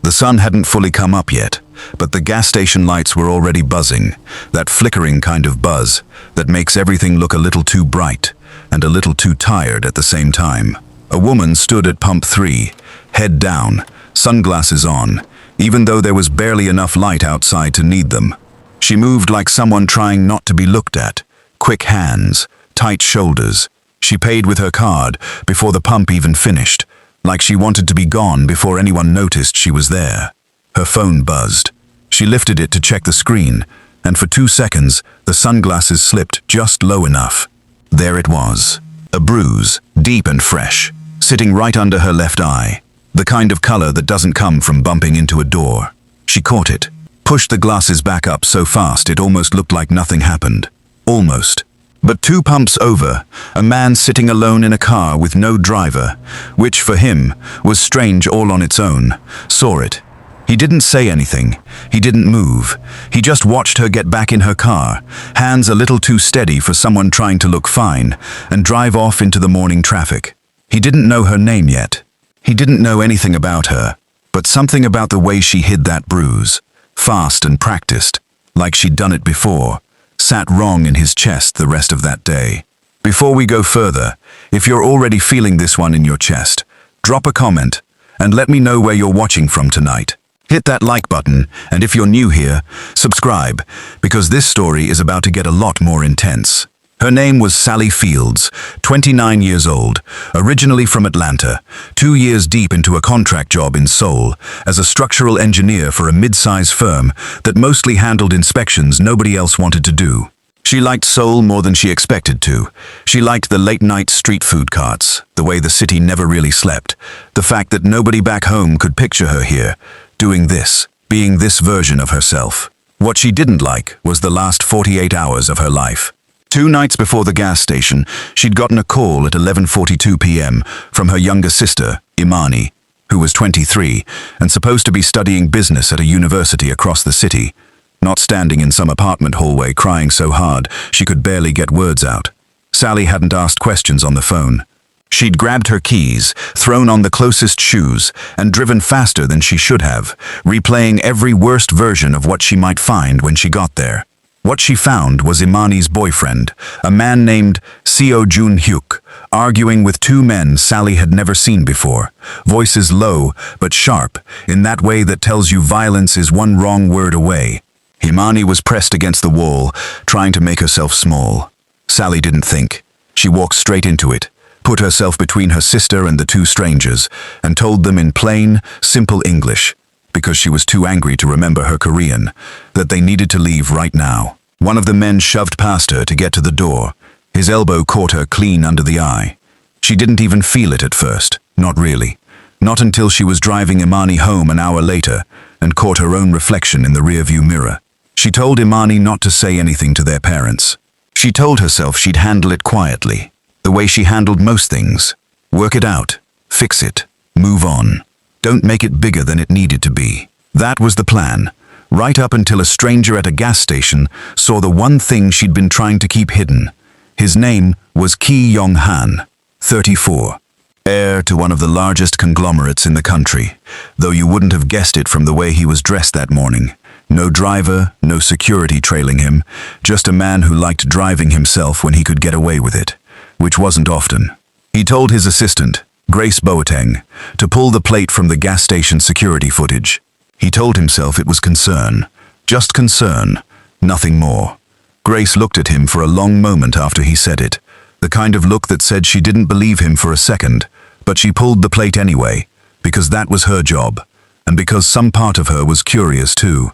The sun hadn't fully come up yet, but the gas station lights were already buzzing, that flickering kind of buzz that makes everything look a little too bright and a little too tired at the same time. A woman stood at pump 3, head down, sunglasses on, even though there was barely enough light outside to need them. She moved like someone trying not to be looked at, quick hands, tight shoulders. She paid with her card before the pump even finished, like she wanted to be gone before anyone noticed she was there. Her phone buzzed. She lifted it to check the screen, and for 2 seconds, the sunglasses slipped just low enough. There it was, a bruise, deep and fresh, sitting right under her left eye, the kind of color that doesn't come from bumping into a door. She caught it, pushed the glasses back up so fast it almost looked like nothing happened. Almost. But 2 pumps over, a man sitting alone in a car with no driver, which for him was strange all on its own, saw it. He didn't say anything. He didn't move. He just watched her get back in her car, hands a little too steady for someone trying to look fine, and drive off into the morning traffic. He didn't know her name yet. He didn't know anything about her, but something about the way she hid that bruise, fast and practiced, like she'd done it before, sat wrong in his chest the rest of that day. Before we go further, if you're already feeling this one in your chest, drop a comment and let me know where you're watching from tonight. Hit that like button, and if you're new here, subscribe, because this story is about to get a lot more intense. Her name was Sally Fields, 29 years old, originally from Atlanta, 2 years deep into a contract job in Seoul as a structural engineer for a mid-size firm that mostly handled inspections nobody else wanted to do. She liked Seoul more than she expected to. She liked the late-night street food carts, the way the city never really slept, the fact that nobody back home could picture her here, doing this, being this version of herself. What she didn't like was the last 48 hours of her life. 2 nights before the gas station, she'd gotten a call at 11:42 p.m. from her younger sister, Imani, who was 23 and supposed to be studying business at a university across the city, not standing in some apartment hallway crying so hard she could barely get words out. Sally hadn't asked questions on the phone. She'd grabbed her keys, thrown on the closest shoes, and driven faster than she should have, replaying every worst version of what she might find when she got there. What she found was Imani's boyfriend, a man named Seo Jun-hyuk, arguing with 2 men Sally had never seen before, voices low but sharp, in that way that tells you violence is one wrong word away. Imani was pressed against the wall, trying to make herself small. Sally didn't think. She walked straight into it, put herself between her sister and the 2 strangers, and told them in plain, simple English, because she was too angry to remember her Korean, that they needed to leave right now. One of the men shoved past her to get to the door. His elbow caught her clean under the eye. She didn't even feel it at first, not really. Not until she was driving Imani home an hour later and caught her own reflection in the rearview mirror. She told Imani not to say anything to their parents. She told herself she'd handle it quietly, the way she handled most things. Work it out, fix it, move on. Don't make it bigger than it needed to be. That was the plan, right up until a stranger at a gas station saw the one thing she'd been trying to keep hidden. His name was Ki Yong-han, 34, heir to one of the largest conglomerates in the country, though you wouldn't have guessed it from the way he was dressed that morning. No driver, no security trailing him, just a man who liked driving himself when he could get away with it, which wasn't often. He told his assistant, Grace Boateng, to pull the plate from the gas station security footage. He told himself it was concern, just concern, nothing more. Grace looked at him for a long moment after he said it, the kind of look that said she didn't believe him for a second, but she pulled the plate anyway, because that was her job, and because some part of her was curious too.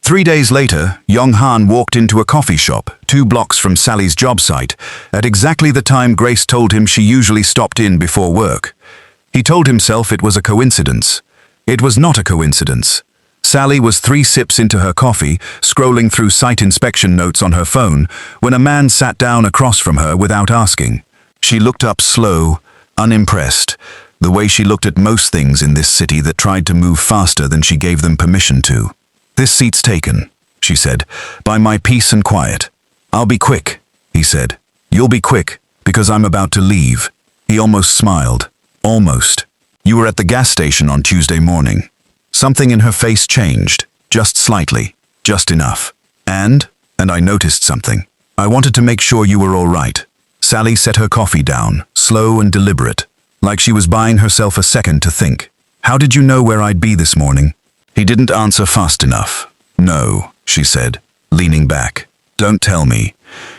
3 days later, Yong-han walked into a coffee shop 2 blocks from Sally's job site at exactly the time Grace told him she usually stopped in before work. He told himself it was a coincidence. It was not a coincidence. Sally was 3 sips into her coffee, scrolling through site inspection notes on her phone, when a man sat down across from her without asking. She looked up slow, unimpressed, the way she looked at most things in this city that tried to move faster than she gave them permission to. "This seat's taken," she said, "by my peace and quiet." "I'll be quick," he said. "You'll be quick, because I'm about to leave." He almost smiled. Almost. "You were at the gas station on Tuesday morning." Something in her face changed, just slightly, just enough. And I noticed something. I wanted to make sure you were all right. Sally set her coffee down, slow and deliberate, like she was buying herself a second to think. How did you know where I'd be this morning? He didn't answer fast enough. No, she said, leaning back. Don't tell me.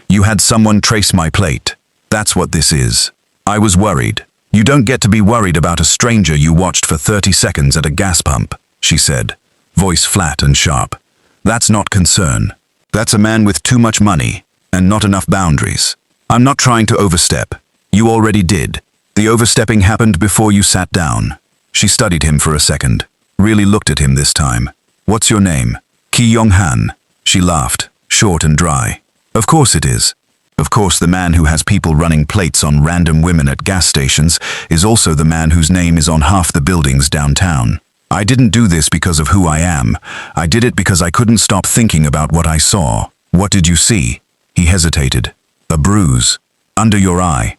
You had someone trace my plate. That's what this is. I was worried. You don't get to be worried about a stranger you watched for 30 seconds at a gas pump, she said, voice flat and sharp. That's not concern. That's a man with too much money and not enough boundaries. I'm not trying to overstep. You already did. The overstepping happened before you sat down. She studied him for a second, really looked at him this time. What's your name? Ki Yong-han. She laughed, short and dry. Of course it is. Of course the man who has people running plates on random women at gas stations is also the man whose name is on half the buildings downtown. I didn't do this because of who I am. I did it because I couldn't stop thinking about what I saw. What did you see? He hesitated. A bruise. Under your eye.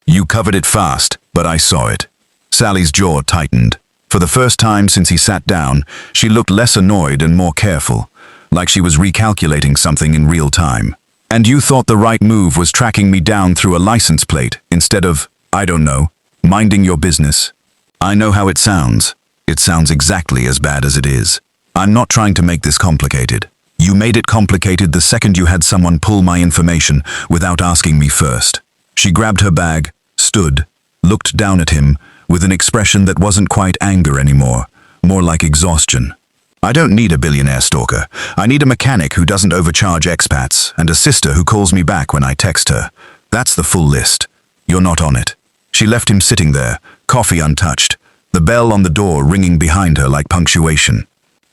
You covered it fast, but I saw it. Sally's jaw tightened. For the first time since he sat down, she looked less annoyed and more careful, like she was recalculating something in real time. And you thought the right move was tracking me down through a license plate instead of, I don't know, minding your business? I know how it sounds. It sounds exactly as bad as it is. I'm not trying to make this complicated. You made it complicated the second you had someone pull my information without asking me first. She grabbed her bag, stood, looked down at him with an expression that wasn't quite anger anymore, more like exhaustion. I don't need a billionaire stalker. I need a mechanic who doesn't overcharge expats and a sister who calls me back when I text her. That's the full list. You're not on it. She left him sitting there, coffee untouched, the bell on the door ringing behind her like punctuation.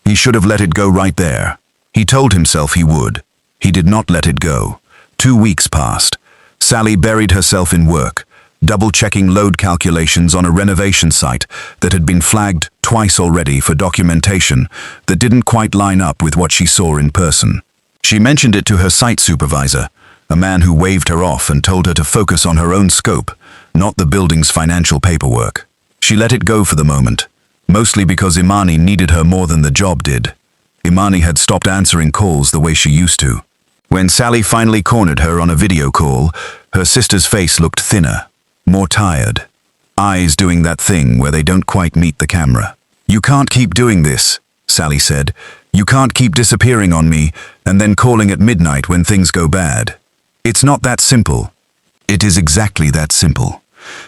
He should have let it go right there. He told himself he would. He did not let it go. 2 weeks passed. Sally buried herself in work, double-checking load calculations on a renovation site that had been flagged twice already for documentation that didn't quite line up with what she saw in person. She mentioned it to her site supervisor, a man who waved her off and told her to focus on her own scope, not the building's financial paperwork. She let it go for the moment, mostly because Imani needed her more than the job did. Imani had stopped answering calls the way she used to. When Sally finally cornered her on a video call, her sister's face looked thinner, more tired. Eyes doing that thing where they don't quite meet the camera. You can't keep doing this, Sally said. You can't keep disappearing on me and then calling at midnight when things go bad. It's not that simple. It is exactly that simple.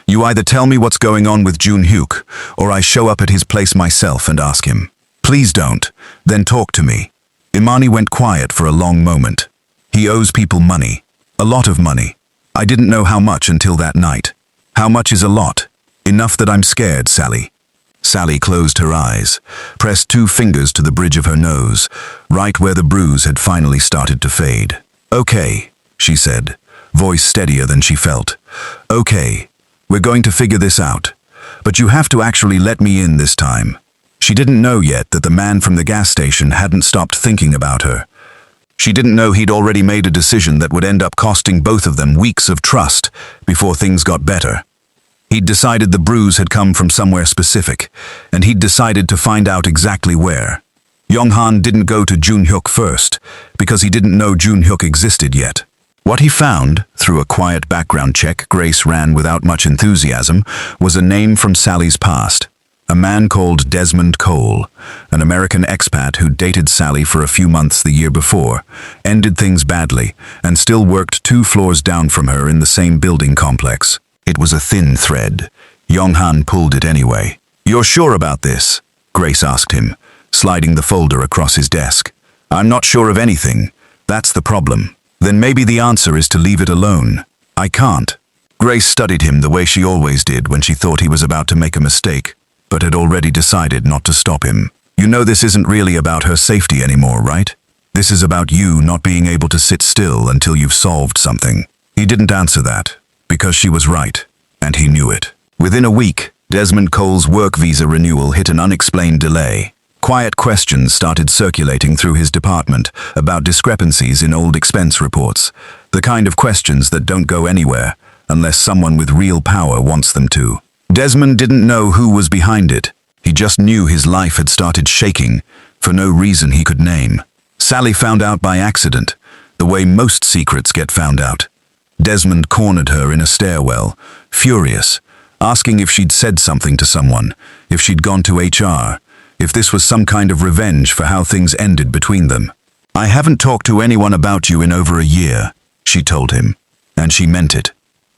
You either tell me what's going on with Jun Hyuk, or I show up at his place myself and ask him. Please don't, then talk to me. Imani went quiet for a long moment. He owes people money. A lot of money. I didn't know how much until that night. How much is a lot? Enough that I'm scared, Sally. Sally closed her eyes, pressed 2 fingers to the bridge of her nose, right where the bruise had finally started to fade. Okay, she said, voice steadier than she felt. Okay, we're going to figure this out. But you have to actually let me in this time. She didn't know yet that the man from the gas station hadn't stopped thinking about her. She didn't know he'd already made a decision that would end up costing both of them weeks of trust before things got better. He'd decided the bruise had come from somewhere specific, and he'd decided to find out exactly where. Yong-han didn't go to Jun Hyuk first, because he didn't know Jun Hyuk existed yet. What he found, through a quiet background check Grace ran without much enthusiasm, was a name from Sally's past. A man called Desmond Cole, an American expat who dated Sally for a few months the year before, ended things badly, and still worked 2 floors down from her in the same building complex. It was a thin thread. Yong-han pulled it anyway. You're sure about this? Grace asked him, sliding the folder across his desk. I'm not sure of anything. That's the problem. Then maybe the answer is to leave it alone. I can't. Grace studied him the way she always did when she thought he was about to make a mistake, but had already decided not to stop him. You know this isn't really about her safety anymore, right? This is about you not being able to sit still until you've solved something. He didn't answer that, because she was right, and he knew it. Within a week, Desmond Cole's work visa renewal hit an unexplained delay. Quiet questions started circulating through his department about discrepancies in old expense reports, the kind of questions that don't go anywhere unless someone with real power wants them to. Desmond didn't know who was behind it. He just knew his life had started shaking for no reason he could name. Sally found out by accident, the way most secrets get found out. Desmond cornered her in a stairwell, furious, asking if she'd said something to someone, if she'd gone to HR, if this was some kind of revenge for how things ended between them. "I haven't talked to anyone about you in over a year," she told him, and she meant it.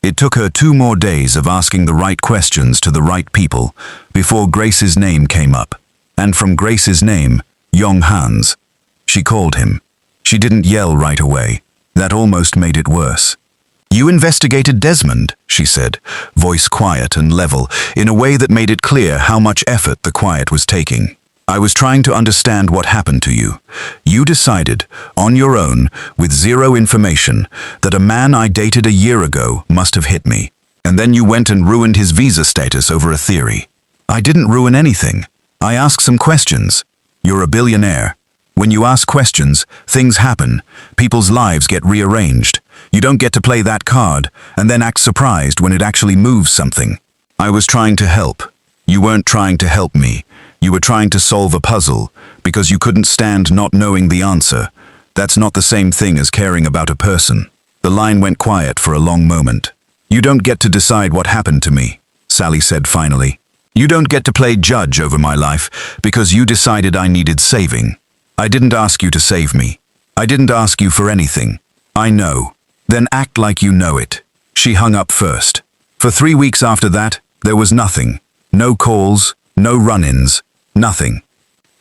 It took her 2 more days of asking the right questions to the right people before Grace's name came up. And from Grace's name, Young Hans. She called him. She didn't yell right away. That almost made it worse. "You investigated Desmond," she said, voice quiet and level, in a way that made it clear how much effort the quiet was taking. "I was trying to understand what happened to you. You decided, on your own, with zero information, that a man I dated a year ago must have hit me. And then you went and ruined his visa status over a theory." "I didn't ruin anything. I asked some questions. You're a billionaire. When you ask questions, things happen. People's lives get rearranged. You don't get to play that card and then act surprised when it actually moves something. I was trying to help. You weren't trying to help me. You were trying to solve a puzzle because you couldn't stand not knowing the answer. That's not the same thing as caring about a person." The line went quiet for a long moment. "You don't get to decide what happened to me," Sally said finally. "You don't get to play judge over my life because you decided I needed saving. I didn't ask you to save me. I didn't ask you for anything. I know. Then act like you know it." She hung up first. For 3 weeks after that, there was nothing. No calls, no run-ins, nothing.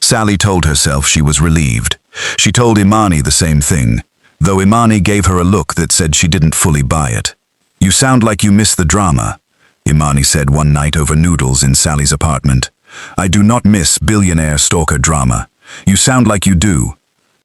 Sally told herself she was relieved. She told Imani the same thing, though Imani gave her a look that said she didn't fully buy it. "You sound like you miss the drama," Imani said one night over noodles in Sally's apartment. "I do not miss billionaire stalker drama. You sound like you do."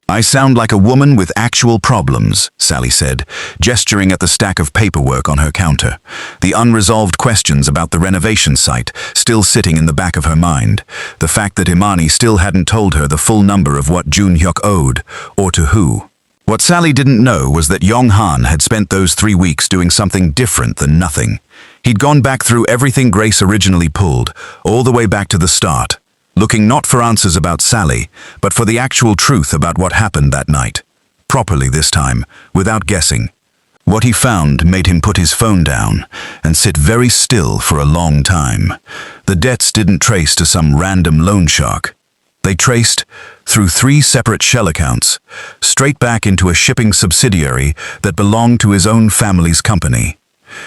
"I sound like a woman with actual problems," Sally said, gesturing at the stack of paperwork on her counter, the unresolved questions about the renovation site still sitting in the back of her mind, the fact that Imani still hadn't told her the full number of what Jun-hyuk owed, or to who. What Sally didn't know was that Yong-han had spent those 3 weeks doing something different than nothing. He'd gone back through everything Grace originally pulled, all the way back to the start, looking not for answers about Sally, but for the actual truth about what happened that night. Properly this time, without guessing. What he found made him put his phone down and sit very still for a long time. The debts didn't trace to some random loan shark. They traced, through 3 separate shell accounts, straight back into a shipping subsidiary that belonged to his own family's company.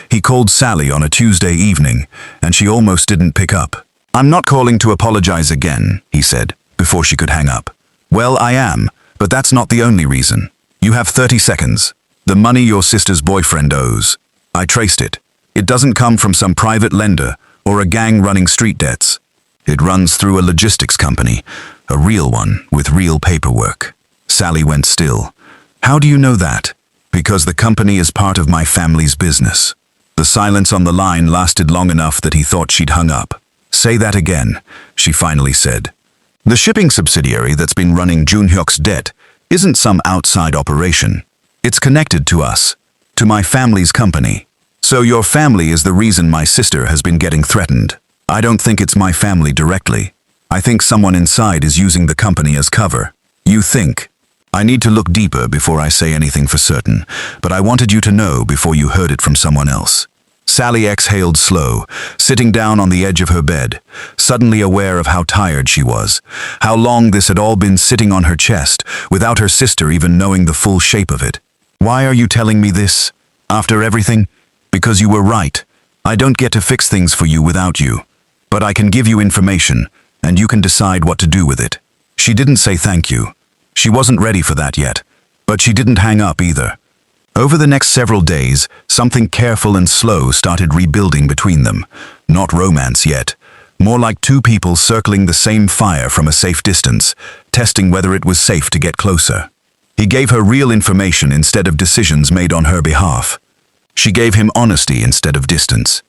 He called Sally on a Tuesday evening, and she almost didn't pick up. "I'm not calling to apologize again," he said, before she could hang up. "Well, I am, but that's not the only reason. You have 30 seconds. The money your sister's boyfriend owes. I traced it. It doesn't come from some private lender or a gang running street debts. It runs through a logistics company, a real one with real paperwork." Sally went still. "How do you know that?" "Because the company is part of my family's business." The silence on the line lasted long enough that he thought she'd hung up. "Say that again," she finally said. "The shipping subsidiary that's been running Jun-hyuk's debt isn't some outside operation. It's connected to us, to my family's company. So your family is the reason my sister has been getting threatened. I don't think it's my family directly. I think someone inside is using the company as cover." "You think?" "I need to look deeper before I say anything for certain, but I wanted you to know before you heard it from someone else." Sally exhaled slow, sitting down on the edge of her bed, suddenly aware of how tired she was, how long this had all been sitting on her chest, without her sister even knowing the full shape of it. "Why are you telling me this? After everything? Because you were right. I don't get to fix things for you without you. But I can give you information, and you can decide what to do with it." She didn't say thank you. She wasn't ready for that yet, but she didn't hang up either. Over the next several days, something careful and slow started rebuilding between them. Not romance yet. More like 2 people circling the same fire from a safe distance, testing whether it was safe to get closer. He gave her real information instead of decisions made on her behalf. She gave him honesty instead of distance.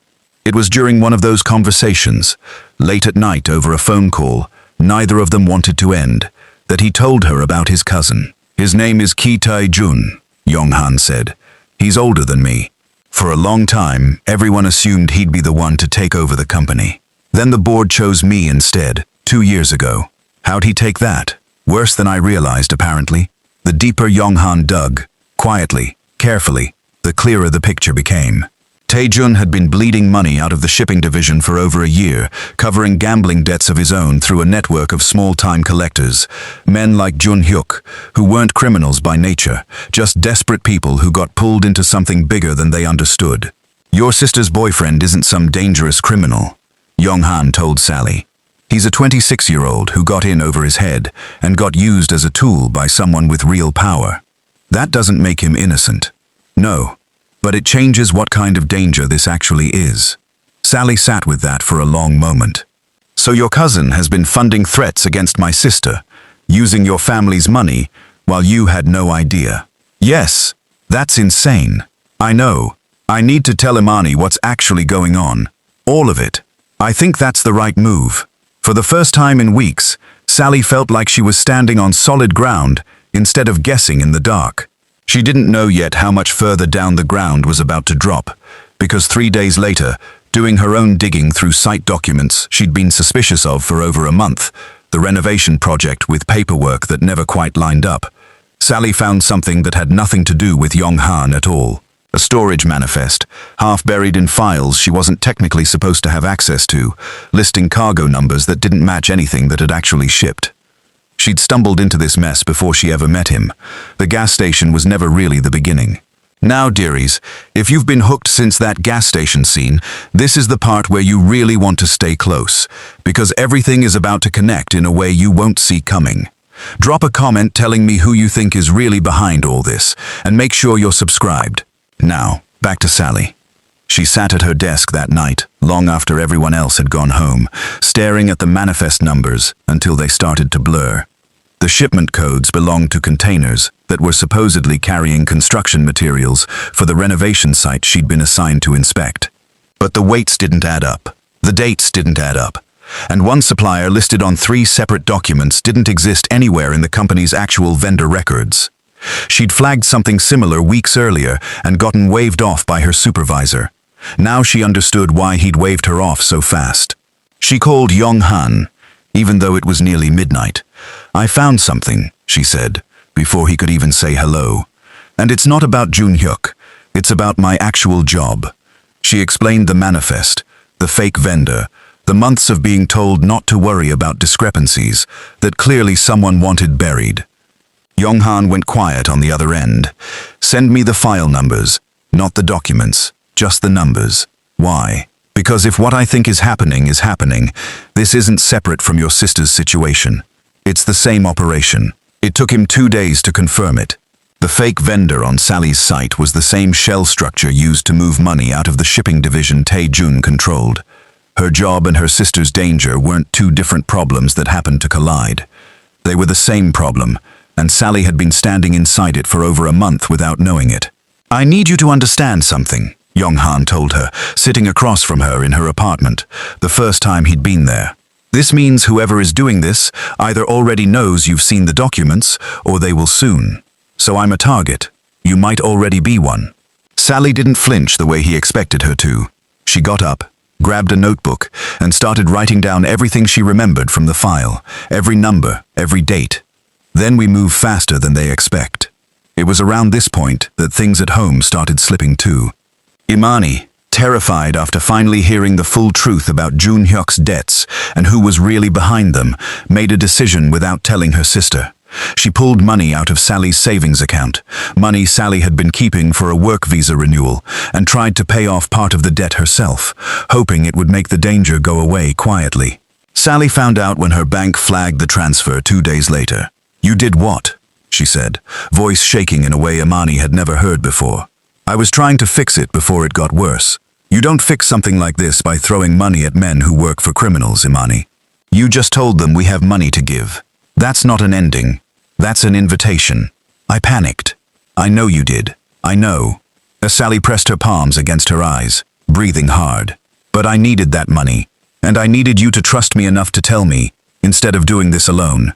It was during one of those conversations, late at night over a phone call, neither of them wanted to end, that he told her about his cousin. "His name is Ki Tae-jun," Yong-han said. "He's older than me. For a long time, everyone assumed he'd be the one to take over the company. Then the board chose me instead, 2 years ago. How'd he take that? Worse than I realized, apparently. The deeper Yong-han dug, quietly, carefully, the clearer the picture became. Tae-jun had been bleeding money out of the shipping division for over a year, covering gambling debts of his own through a network of small-time collectors, men like Jun-hyuk, who weren't criminals by nature, just desperate people who got pulled into something bigger than they understood. Your sister's boyfriend isn't some dangerous criminal, Yong-han told Sally. He's a 26-year-old who got in over his head and got used as a tool by someone with real power. That doesn't make him innocent. No. But it changes what kind of danger this actually is. Sally sat with that for a long moment. So your cousin has been funding threats against my sister, using your family's money, while you had no idea. Yes, that's insane. I know. I need to tell Imani what's actually going on. All of it. I think that's the right move. For the first time in weeks, Sally felt like she was standing on solid ground instead of guessing in the dark. She didn't know yet how much further down the ground was about to drop, because 3 days later, doing her own digging through site documents she'd been suspicious of for over a month, the renovation project with paperwork that never quite lined up, Sally found something that had nothing to do with Yong-han at all. A storage manifest, half buried in files she wasn't technically supposed to have access to, listing cargo numbers that didn't match anything that had actually shipped. She'd stumbled into this mess before she ever met him. The gas station was never really the beginning. Now, dearies, if you've been hooked since that gas station scene, this is the part where you really want to stay close, because everything is about to connect in a way you won't see coming. Drop a comment telling me who you think is really behind all this, and make sure you're subscribed. Now, back to Sally. She sat at her desk that night, long after everyone else had gone home, staring at the manifest numbers until they started to blur. The shipment codes belonged to containers that were supposedly carrying construction materials for the renovation site she'd been assigned to inspect. But the weights didn't add up. The dates didn't add up. And one supplier listed on 3 separate documents didn't exist anywhere in the company's actual vendor records. She'd flagged something similar weeks earlier and gotten waved off by her supervisor. Now she understood why he'd waved her off so fast. She called Yong-han, even though it was nearly midnight. I found something, she said, before he could even say hello. And it's not about Jun-hyuk. It's about my actual job. She explained the manifest, the fake vendor, the months of being told not to worry about discrepancies that clearly someone wanted buried. Yong-han went quiet on the other end. Send me the file numbers, not the documents. Just the numbers. Why? Because if what I think is happening, this isn't separate from your sister's situation. It's the same operation. It took him 2 days to confirm it. The fake vendor on Sally's site was the same shell structure used to move money out of the shipping division Tae-jun controlled. Her job and her sister's danger weren't 2 different problems that happened to collide. They were the same problem, and Sally had been standing inside it for over a month without knowing it. I need you to understand something, Yong-han told her, sitting across from her in her apartment, the first time he'd been there. This means whoever is doing this either already knows you've seen the documents, or they will soon. So I'm a target. You might already be one. Sally didn't flinch the way he expected her to. She got up, grabbed a notebook, and started writing down everything she remembered from the file, every number, every date. Then we move faster than they expect. It was around this point that things at home started slipping too. Imani, terrified after finally hearing the full truth about Jun-hyuk's debts and who was really behind them, made a decision without telling her sister. She pulled money out of Sally's savings account, money Sally had been keeping for a work visa renewal, and tried to pay off part of the debt herself, hoping it would make the danger go away quietly. Sally found out when her bank flagged the transfer 2 days later. "You did what?" she said, voice shaking in a way Imani had never heard before. "I was trying to fix it before it got worse. You don't fix something like this by throwing money at men who work for criminals, Imani. You just told them we have money to give. That's not an ending. That's an invitation." I panicked. "I know you did. I know." As Sally pressed her palms against her eyes, breathing hard. "But I needed that money, and I needed you to trust me enough to tell me, instead of doing this alone."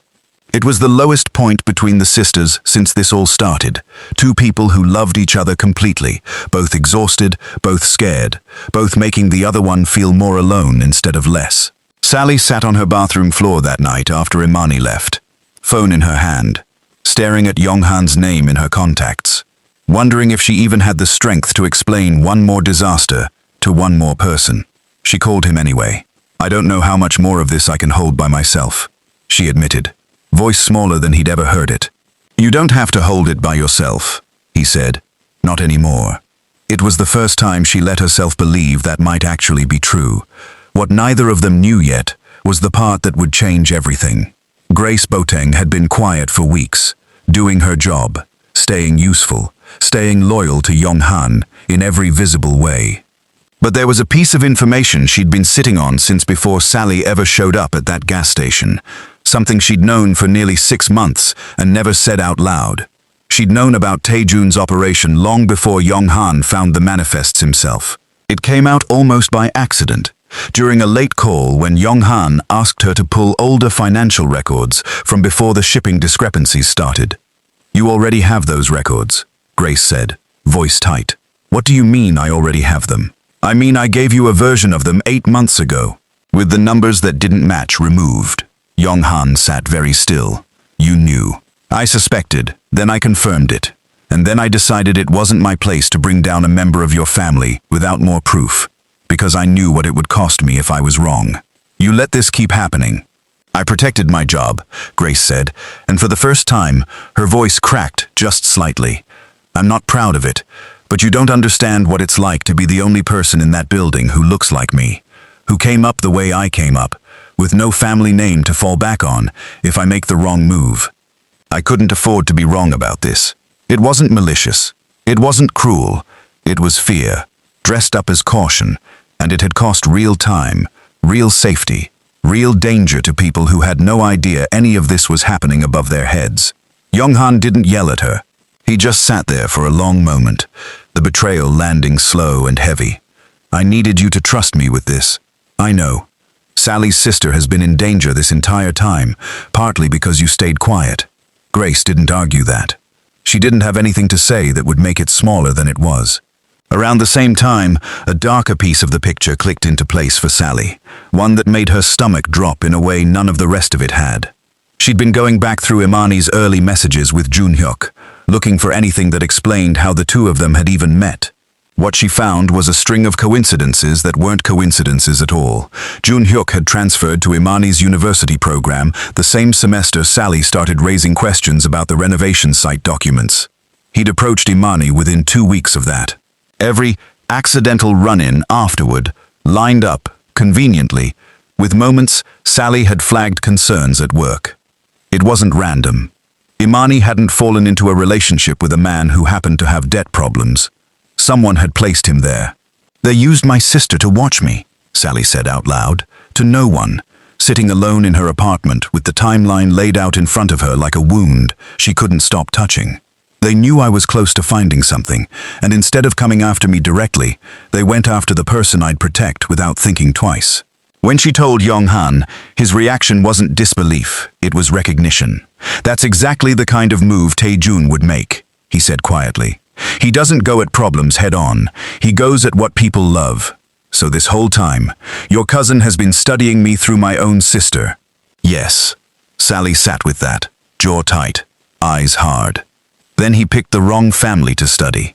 It was the lowest point between the sisters since this all started. 2 people who loved each other completely, both exhausted, both scared, both making the other one feel more alone instead of less. Sally sat on her bathroom floor that night after Imani left, phone in her hand, staring at Yonghan's name in her contacts, wondering if she even had the strength to explain one more disaster to one more person. She called him anyway. "I don't know how much more of this I can hold by myself," she admitted, voice smaller than he'd ever heard it. "You don't have to hold it by yourself," he said. Not anymore. It was the first time she let herself believe that might actually be true. What neither of them knew yet was the part that would change everything. Grace Boateng had been quiet for weeks, doing her job, staying useful, staying loyal to Yonghan in every visible way. But there was a piece of information she'd been sitting on since before Sally ever showed up at that gas station, something she'd known for nearly 6 months and never said out loud. She'd known about Taejun's operation long before Yonghan found the manifests himself. It came out almost by accident, during a late call when Yonghan asked her to pull older financial records from before the shipping discrepancies started. "You already have those records," Grace said, voice tight. "What do you mean I already have them?" "I mean I gave you a version of them 8 months ago, with the numbers that didn't match removed." Yonghan sat very still. "You knew." "I suspected, then I confirmed it. And then I decided it wasn't my place to bring down a member of your family without more proof, because I knew what it would cost me if I was wrong. You let this keep happening." "I protected my job," Grace said, and for the first time, her voice cracked just slightly. "I'm not proud of it, but you don't understand what it's like to be the only person in that building who looks like me, who came up the way I came up, with no family name to fall back on if I make the wrong move. I couldn't afford to be wrong about this. It wasn't malicious. It wasn't cruel. It was fear, dressed up as caution, and it had cost real time, real safety, real danger to people who had no idea any of this was happening above their heads." Yonghan didn't yell at her. He just sat there for a long moment, the betrayal landing slow and heavy. "I needed you to trust me with this. I know. Sally's sister has been in danger this entire time, partly because you stayed quiet." Grace didn't argue that. She didn't have anything to say that would make it smaller than it was. Around the same time, a darker piece of the picture clicked into place for Sally, one that made her stomach drop in a way none of the rest of it had. She'd been going back through Imani's early messages with Junhyuk, looking for anything that explained how the two of them had even met. What she found was a string of coincidences that weren't coincidences at all. Junhyuk had transferred to Imani's university program the same semester Sally started raising questions about the renovation site documents. He'd approached Imani within 2 weeks of that. Every accidental run-in afterward lined up, conveniently, with moments Sally had flagged concerns at work. It wasn't random. Imani hadn't fallen into a relationship with a man who happened to have debt problems. Someone had placed him there. "They used my sister to watch me," Sally said out loud, to no one, sitting alone in her apartment with the timeline laid out in front of her like a wound she couldn't stop touching. "They knew I was close to finding something, and instead of coming after me directly, they went after the person I'd protect without thinking twice." When she told Yonghan, his reaction wasn't disbelief, it was recognition. "That's exactly the kind of move Taejun would make," he said quietly. "He doesn't go at problems head on, he goes at what people love. So this whole time, your cousin has been studying me through my own sister." "Yes." Sally sat with that, jaw tight, eyes hard. Then he picked the wrong family to study.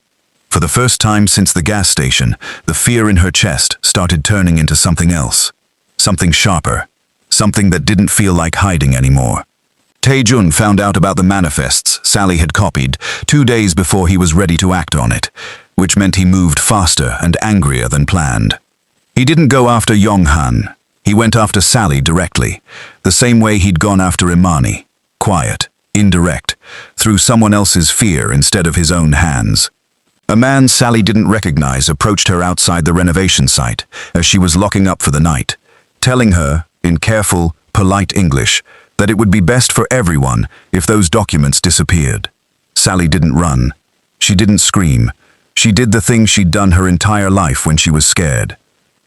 For the first time since the gas station, the fear in her chest started turning into something else. Something sharper. Something that didn't feel like hiding anymore. Taejun found out about the manifests Sally had copied 2 days before he was ready to act on it, which meant he moved faster and angrier than planned. He didn't go after Yonghan. He went after Sally directly, the same way he'd gone after Imani. Quiet, indirect, through someone else's fear instead of his own hands. A man Sally didn't recognize approached her outside the renovation site as she was locking up for the night, telling her, in careful, polite English, that it would be best for everyone if those documents disappeared. Sally didn't run. She didn't scream. She did the thing she'd done her entire life when she was scared.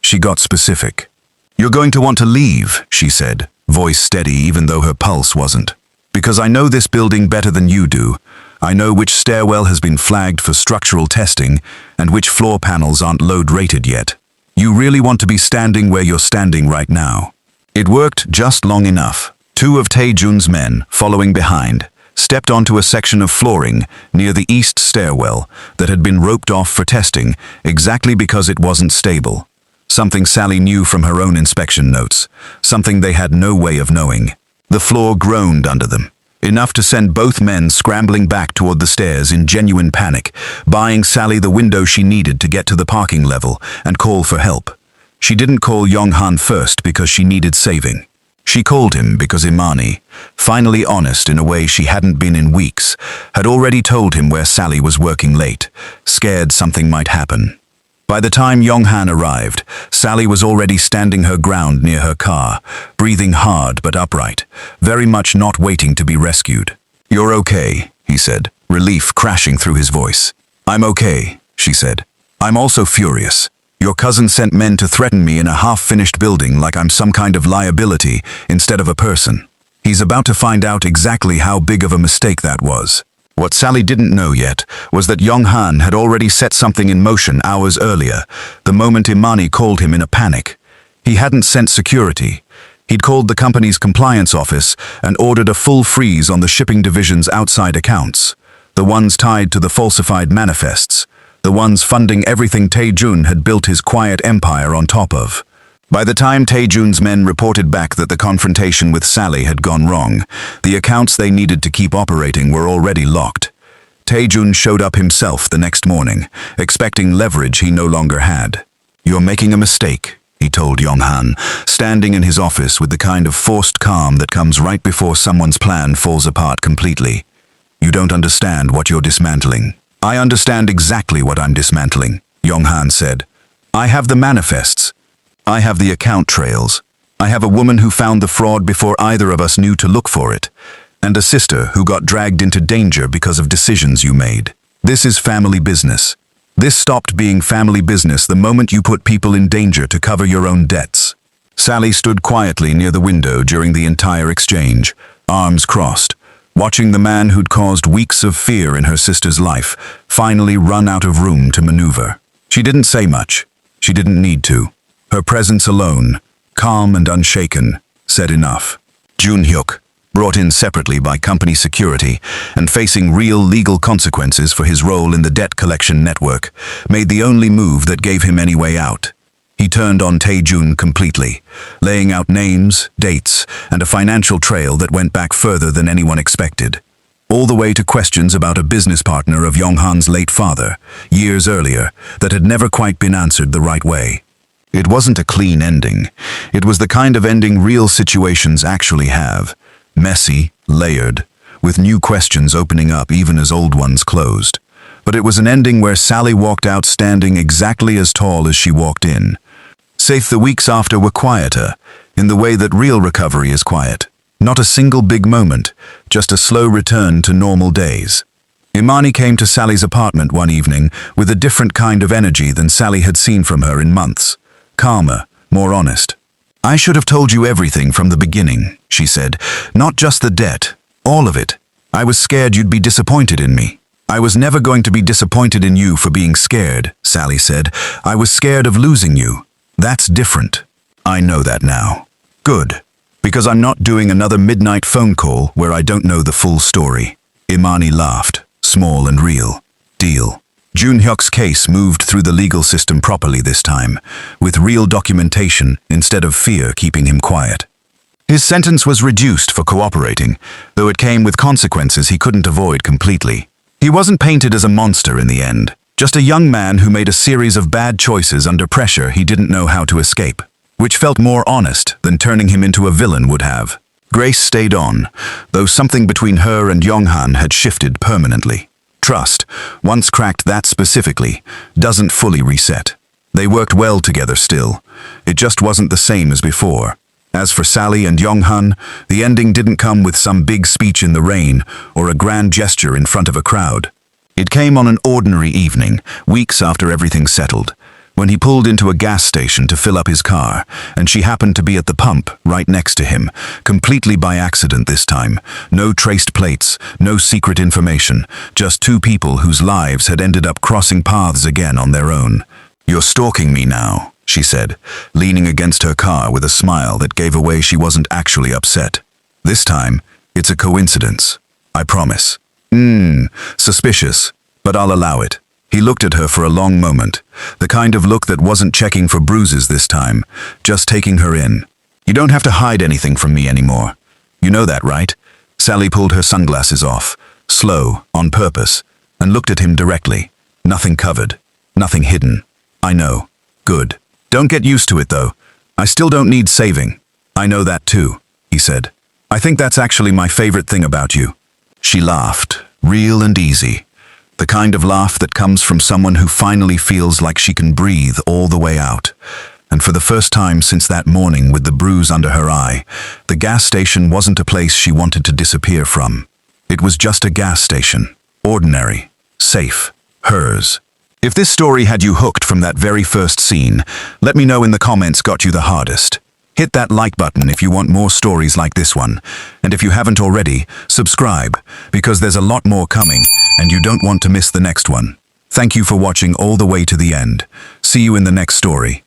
She got specific. "You're going to want to leave," she said, voice steady even though her pulse wasn't. "Because I know this building better than you do. I know which stairwell has been flagged for structural testing and which floor panels aren't load rated yet. You really want to be standing where you're standing right now." It worked just long enough. Two of Taejun's men, following behind, stepped onto a section of flooring near the east stairwell that had been roped off for testing exactly because it wasn't stable. Something Sally knew from her own inspection notes, something they had no way of knowing. The floor groaned under them, enough to send both men scrambling back toward the stairs in genuine panic, buying Sally the window she needed to get to the parking level and call for help. She didn't call Yong-han first because she needed saving. She called him because Imani, finally honest in a way she hadn't been in weeks, had already told him where Sally was working late, scared something might happen. By the time Yong-han arrived, Sally was already standing her ground near her car, breathing hard but upright, very much not waiting to be rescued. "You're okay," he said, relief crashing through his voice. "I'm okay," she said. "I'm also furious. Your cousin sent men to threaten me in a half-finished building like I'm some kind of liability instead of a person. He's about to find out exactly how big of a mistake that was." What Sally didn't know yet was that Yong-han had already set something in motion hours earlier, the moment Imani called him in a panic. He hadn't sent security. He'd called the company's compliance office and ordered a full freeze on the shipping division's outside accounts, the ones tied to the falsified manifests, the ones funding everything Taejun had built his quiet empire on top of. By the time Taejun's men reported back that the confrontation with Sally had gone wrong, the accounts they needed to keep operating were already locked. Taejun showed up himself the next morning, expecting leverage he no longer had. "You're making a mistake," he told Yong-han, standing in his office with the kind of forced calm that comes right before someone's plan falls apart completely. "You don't understand what you're dismantling." "I understand exactly what I'm dismantling," Yong-han said. "I have the manifests. I have the account trails. I have a woman who found the fraud before either of us knew to look for it, and a sister who got dragged into danger because of decisions you made. This is family business. This stopped being family business the moment you put people in danger to cover your own debts." Sally stood quietly near the window during the entire exchange, arms crossed, watching the man who'd caused weeks of fear in her sister's life finally run out of room to maneuver. She didn't say much. She didn't need to. Her presence alone, calm and unshaken, said enough. Jun-hyuk, brought in separately by company security and facing real legal consequences for his role in the debt collection network, made the only move that gave him any way out. He turned on Taejun completely, laying out names, dates, and a financial trail that went back further than anyone expected. All the way to questions about a business partner of Yong-han's late father, years earlier, that had never quite been answered the right way. It wasn't a clean ending. It was the kind of ending real situations actually have. Messy, layered, with new questions opening up even as old ones closed. But it was an ending where Sally walked out standing exactly as tall as she walked in. Safe the weeks after were quieter, in the way that real recovery is quiet. Not a single big moment, just a slow return to normal days. Imani came to Sally's apartment one evening with a different kind of energy than Sally had seen from her in months. Calmer, more honest. "I should have told you everything from the beginning," she said. "Not just the debt, all of it. I was scared you'd be disappointed in me." "I was never going to be disappointed in you for being scared," Sally said. "I was scared of losing you. That's different. I know that now." "Good. Because I'm not doing another midnight phone call where I don't know the full story." Imani laughed, small and real. "Deal." Jun-hyuk's case moved through the legal system properly this time, with real documentation instead of fear keeping him quiet. His sentence was reduced for cooperating, though it came with consequences he couldn't avoid completely. He wasn't painted as a monster in the end, just a young man who made a series of bad choices under pressure he didn't know how to escape, which felt more honest than turning him into a villain would have. Grace stayed on, though something between her and Yong-han had shifted permanently. Trust, once cracked that specifically, doesn't fully reset. They worked well together still. It just wasn't the same as before. As for Sally and Yong-han, the ending didn't come with some big speech in the rain or a grand gesture in front of a crowd. It came on an ordinary evening, weeks after everything settled, when he pulled into a gas station to fill up his car, and she happened to be at the pump right next to him, completely by accident this time. No traced plates, no secret information, just two people whose lives had ended up crossing paths again on their own. "You're stalking me now," she said, leaning against her car with a smile that gave away she wasn't actually upset. This time, it's a coincidence. I promise. Suspicious, but I'll allow it. He looked at her for a long moment, the kind of look that wasn't checking for bruises this time, just taking her in. You don't have to hide anything from me anymore. You know that, right? Sally pulled her sunglasses off, slow, on purpose, and looked at him directly. Nothing covered, nothing hidden. I know. Good. Don't get used to it, though. I still don't need saving. I know that too, he said. I think that's actually my favorite thing about you. She laughed, real and easy. The kind of laugh that comes from someone who finally feels like she can breathe all the way out. And for the first time since that morning with the bruise under her eye, the gas station wasn't a place she wanted to disappear from. It was just a gas station. Ordinary. Safe. Hers. If this story had you hooked from that very first scene, let me know in the comments got you the hardest. Hit that like button if you want more stories like this one. And if you haven't already, subscribe, because there's a lot more coming, and you don't want to miss the next one. Thank you for watching all the way to the end. See you in the next story.